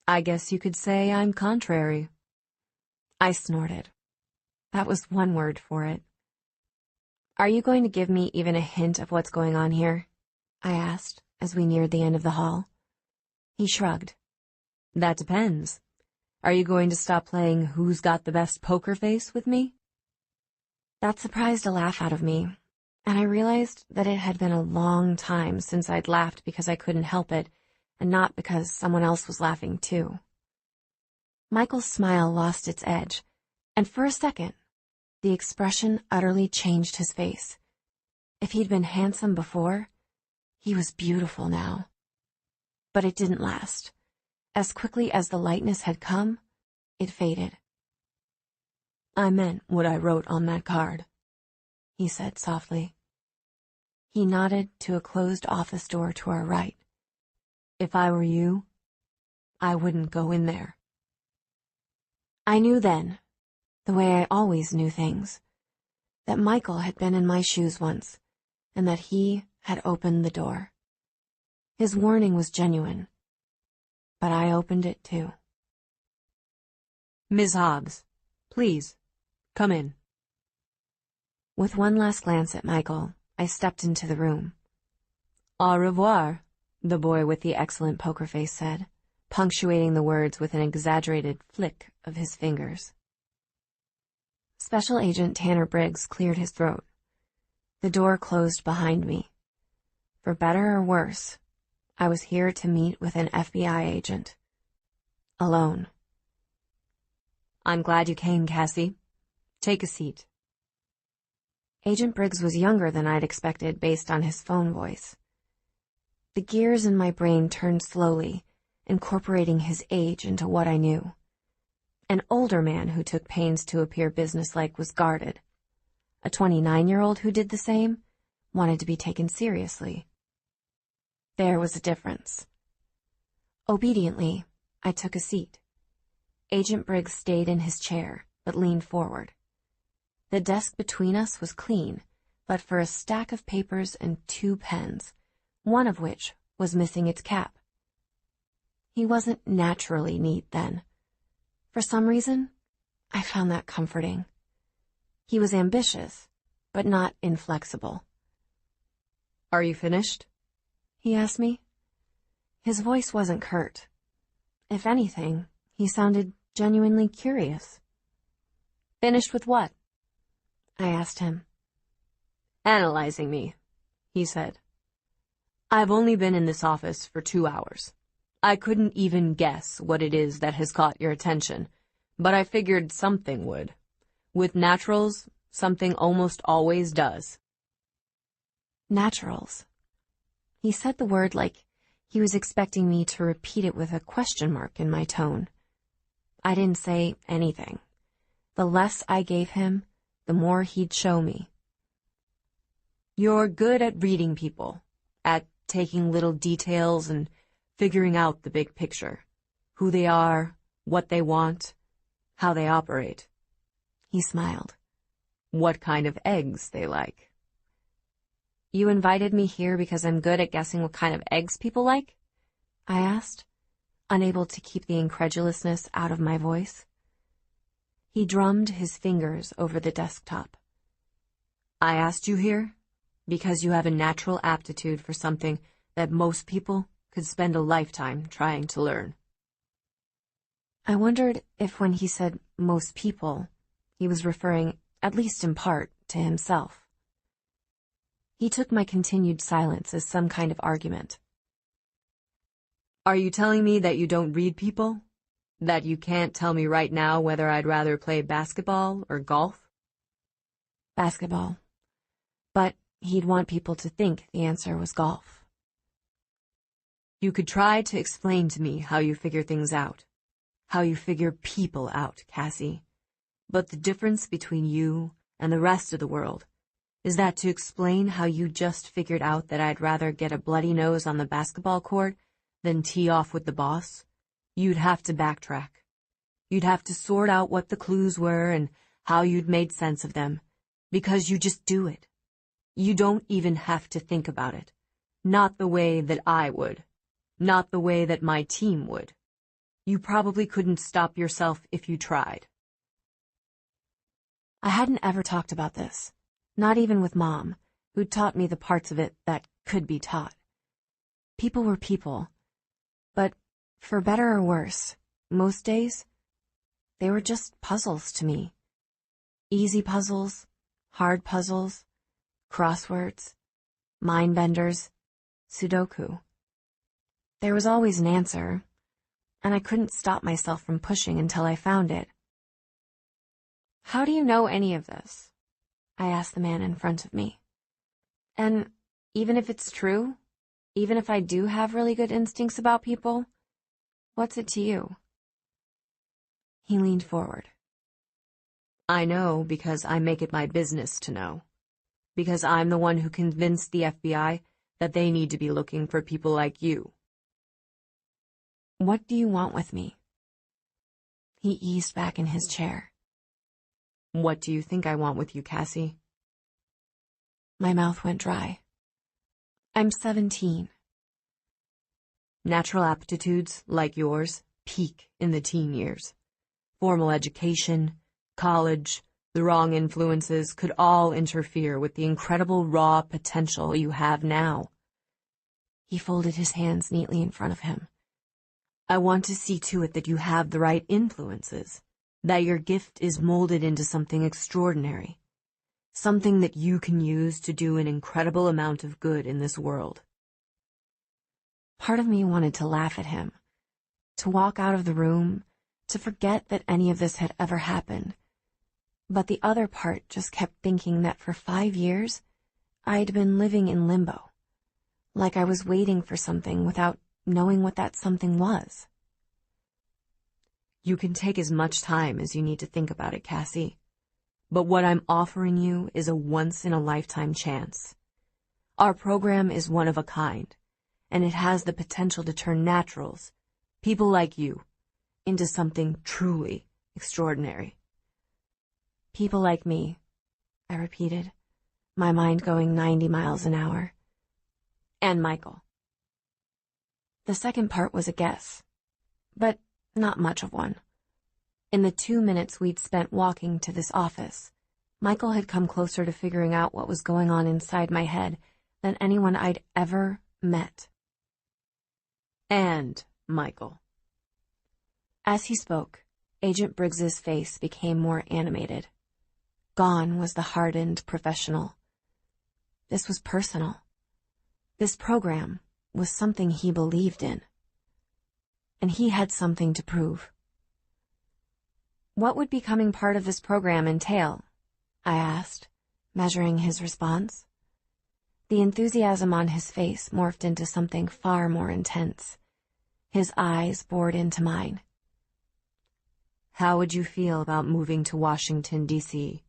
I guess you could say I'm contrary. I snorted. That was one word for it. Are you going to give me even a hint of what's going on here? I asked as we neared the end of the hall. He shrugged. That depends. Are you going to stop playing Who's Got the Best Poker Face with me? That surprised a laugh out of me, and I realized that it had been a long time since I'd laughed because I couldn't help it, and not because someone else was laughing too. Michael's smile lost its edge, and for a second, the expression utterly changed his face. If he'd been handsome before, he was beautiful now. But it didn't last. As quickly as the lightness had come, it faded. I meant what I wrote on that card, he said softly. He nodded to a closed office door to our right. If I were you, I wouldn't go in there. I knew then, the way I always knew things, that Michael had been in my shoes once, and that he had opened the door. His warning was genuine, but I opened it too. Ms. Hobbs, please, come in. With one last glance at Michael, I stepped into the room. Au revoir, the boy with the excellent poker face said, punctuating the words with an exaggerated flick of his fingers. Special Agent Tanner Briggs cleared his throat. The door closed behind me. For better or worse, I was here to meet with an FBI agent. Alone. I'm glad you came, Cassie. Take a seat. Agent Briggs was younger than I'd expected based on his phone voice. The gears in my brain turned slowly, incorporating his age into what I knew. An older man who took pains to appear businesslike was guarded. A 29-year-old who did the same wanted to be taken seriously. There was a difference. Obediently, I took a seat. Agent Briggs stayed in his chair, but leaned forward. The desk between us was clean, but for a stack of papers and 2 pens, one of which was missing its cap. He wasn't naturally neat then. For some reason, I found that comforting. He was ambitious, but not inflexible. Are you finished? He asked me. His voice wasn't curt. If anything, he sounded genuinely curious. Finished with what? I asked him. Analyzing me, he said. I've only been in this office for 2 hours. I couldn't even guess what it is that has caught your attention, but I figured something would. With naturals, something almost always does. Naturals. He said the word like he was expecting me to repeat it with a question mark in my tone. I didn't say anything. The less I gave him, the more he'd show me. You're good at reading people, at taking little details and figuring out the big picture, who they are, what they want, how they operate. He smiled. What kind of eggs they like. You invited me here because I'm good at guessing what kind of eggs people like? I asked, unable to keep the incredulousness out of my voice. He drummed his fingers over the desktop. I asked you here because you have a natural aptitude for something that most people could spend a lifetime trying to learn. I wondered if when he said most people, he was referring, at least in part, to himself. He took my continued silence as some kind of argument. Are you telling me that you don't read people? That you can't tell me right now whether I'd rather play basketball or golf? Basketball. But he'd want people to think the answer was golf. You could try to explain to me how you figure things out. How you figure people out, Cassie. But the difference between you and the rest of the world is that to explain how you just figured out that I'd rather get a bloody nose on the basketball court than tee off with the boss, you'd have to backtrack. You'd have to sort out what the clues were and how you'd made sense of them, because you just do it. You don't even have to think about it. Not the way that I would. Not the way that my team would. You probably couldn't stop yourself if you tried. I hadn't ever talked about this, not even with Mom, who'd taught me the parts of it that could be taught. People were people, but for better or worse, most days, they were just puzzles to me. Easy puzzles, hard puzzles, crosswords, mind benders, Sudoku. There was always an answer, and I couldn't stop myself from pushing until I found it. "How do you know any of this?" I asked the man in front of me. "And even if it's true, even if I do have really good instincts about people, what's it to you?" He leaned forward. I know because I make it my business to know. Because I'm the one who convinced the FBI that they need to be looking for people like you. "What do you want with me?" He eased back in his chair. What do you think I want with you, Cassie? My mouth went dry. "I'm 17. Natural aptitudes, like yours, peak in the teen years. Formal education, college, the wrong influences could all interfere with the incredible raw potential you have now." He folded his hands neatly in front of him. I want to see to it that you have the right influences, that your gift is molded into something extraordinary, something that you can use to do an incredible amount of good in this world. Part of me wanted to laugh at him, to walk out of the room, to forget that any of this had ever happened. But the other part just kept thinking that for 5 years, I'd been living in limbo, like I was waiting for something without knowing what that something was. You can take as much time as you need to think about it, Cassie. But what I'm offering you is a once-in-a-lifetime chance. Our program is one of a kind, and it has the potential to turn naturals, people like you, into something truly extraordinary. "People like me," I repeated, my mind going 90 miles an hour. "And Michael." The second part was a guess, but not much of one. In the 2 minutes we'd spent walking to this office, Michael had come closer to figuring out what was going on inside my head than anyone I'd ever met. And Michael. As he spoke, Agent Briggs's face became more animated. Gone was the hardened professional. This was personal. This program was something he believed in. And he had something to prove. "What would becoming part of this program entail?" I asked, measuring his response. The enthusiasm on his face morphed into something far more intense. His eyes bored into mine. How would you feel about moving to Washington, D.C.,